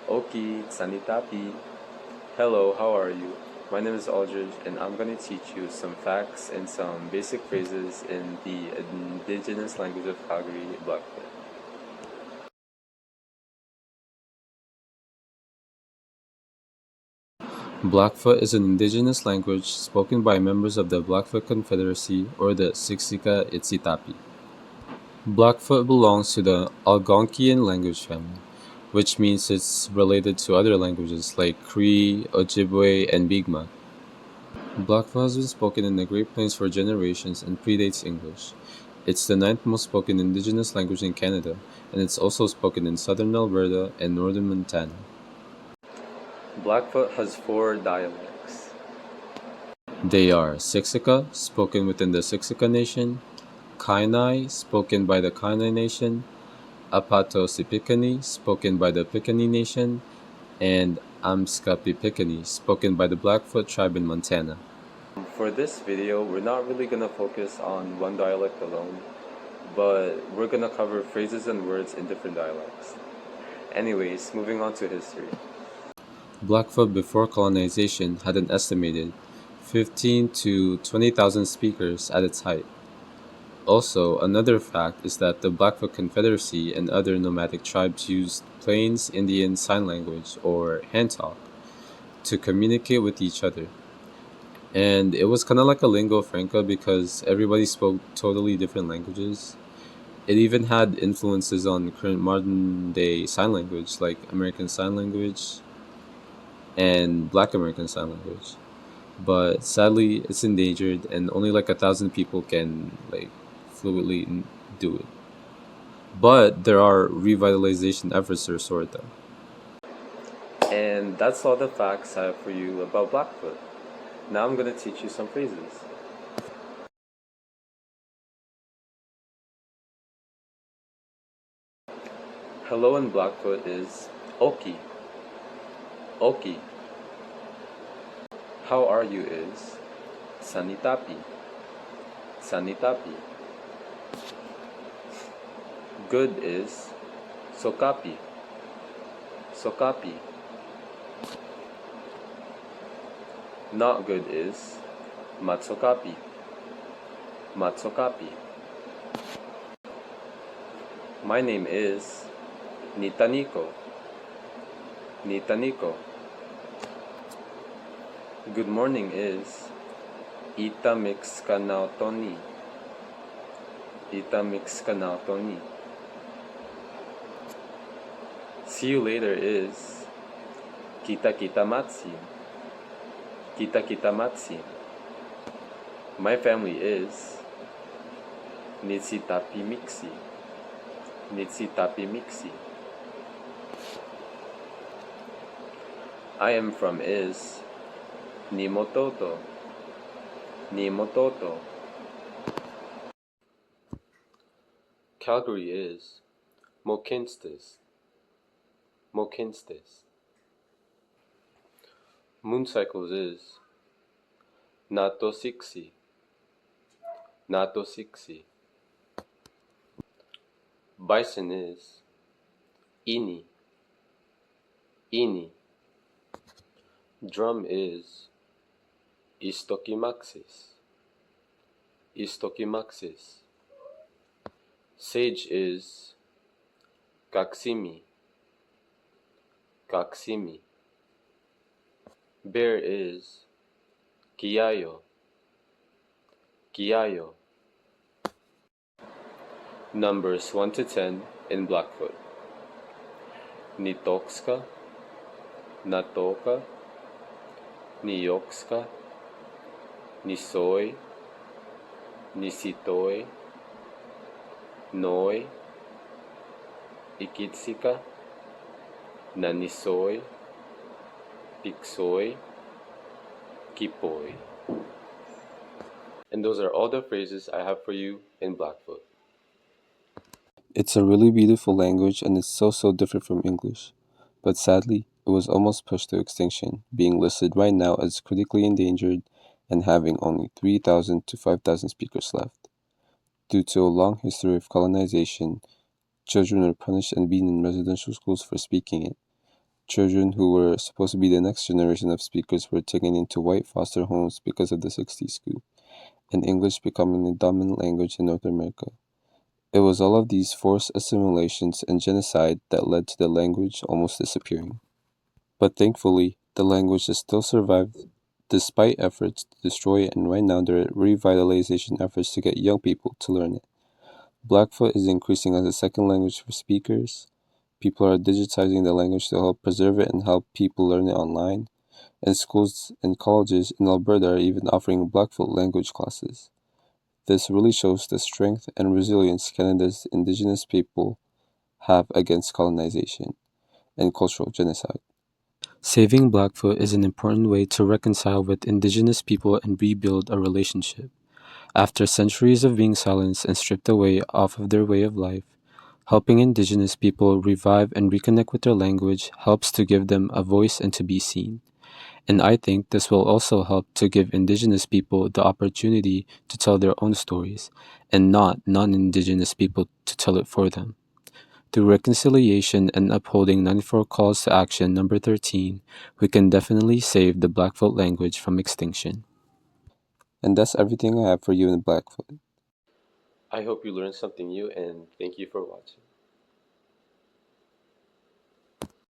Oki Sanitapi. Hello, how are you? My name is Aldridge, and I'm going to teach you some facts and some basic phrases in the indigenous language of Calgary, Blackfoot. Blackfoot is an indigenous language spoken by members of the Blackfoot Confederacy or the Siksika Itsitapi. Blackfoot belongs to the Algonquian language family, which means it's related to other languages like Cree, Ojibwe, and Mi'kmaq. Blackfoot has been spoken in the Great Plains for generations and predates English. It's the ninth most spoken indigenous language in Canada, and it's also spoken in southern Alberta and northern Montana. Blackfoot has four dialects. They are Siksika, spoken within the Siksika Nation, Kainai, spoken by the Kainai Nation, Apatosipikani, spoken by the Piikani Nation, and Amskapipikani, spoken by the Blackfoot tribe in Montana. For this video, we're not really going to focus on one dialect alone, but we're going to cover phrases and words in different dialects. Anyways, moving on to history. Blackfoot before colonization had an estimated 15 to 20,000 speakers at its height. Also, another fact is that the Blackfoot Confederacy and other nomadic tribes used Plains Indian Sign Language, or hand talk, to communicate with each other. And it was kind of like a lingua franca because everybody spoke totally different languages. It even had influences on current modern day sign language, like American Sign Language and Black American Sign Language. But sadly, it's endangered, and only like 1,000 people can fluidly do it. But there are revitalization efforts to restore it, though. And that's all the facts I have for you about Blackfoot. Now I'm going to teach you some phrases. Hello in Blackfoot is Oki. Oki. How are you is Sanitapi. Sanitapi. Good is Sokapi. Sokapi. Not good is Matsokapi. Matsokapi. My name is Nitaniko. Nitaniko. Good morning is Ita Mixkanautoni. Ita Mixkanautoni. See you later is Kita Kita Matsi. Kita Kita Matsi. My family is Nitsitapi Mixi. Nitsitapi Mixi. I am from is Nimototo. Nimototo. Calgary is Mokinstis. Mokinstis. Moon cycles is Natosiksi. Natosiksi. Bison is Ini. Ini. Drum is Istokimaxis. Istokimaxis. Sage is Kaksimi. Kaksimi. Bear is Kiyayo. Kiyayo. Numbers 1 to 10 in Blackfoot. Nitokska. Natoka. Niyokska. Nisoy. Nisitoy. Noy. Ikitsika. Nanisoy. Piksoy. Kipoy. And those are all the phrases I have for you in Blackfoot. It's a really beautiful language and it's so different from English. But sadly, it was almost pushed to extinction, being listed right now as critically endangered and having only 3,000 to 5,000 speakers left. Due to a long history of colonization, children are punished and being in residential schools for speaking it. Children who were supposed to be the next generation of speakers were taken into white foster homes because of the 60s scoop, and English becoming the dominant language in North America. It was all of these forced assimilations and genocide that led to the language almost disappearing. But thankfully, the language has still survived despite efforts to destroy it, and right now there are revitalization efforts to get young people to learn it. Blackfoot is increasing as a second language for speakers. People are digitizing the language to help preserve it and help people learn it online. And schools and colleges in Alberta are even offering Blackfoot language classes. This really shows the strength and resilience Canada's Indigenous people have against colonization and cultural genocide. Saving Blackfoot is an important way to reconcile with Indigenous people and rebuild a relationship. After centuries of being silenced and stripped away off of their way of life, helping Indigenous people revive and reconnect with their language helps to give them a voice and to be seen. And I think this will also help to give Indigenous people the opportunity to tell their own stories, and not non Indigenous people to tell it for them. Through reconciliation and upholding 94 Calls to Action number 13, we can definitely save the Blackfoot language from extinction. And that's everything I have for you in Blackfoot. I hope you learned something new, and thank you for watching.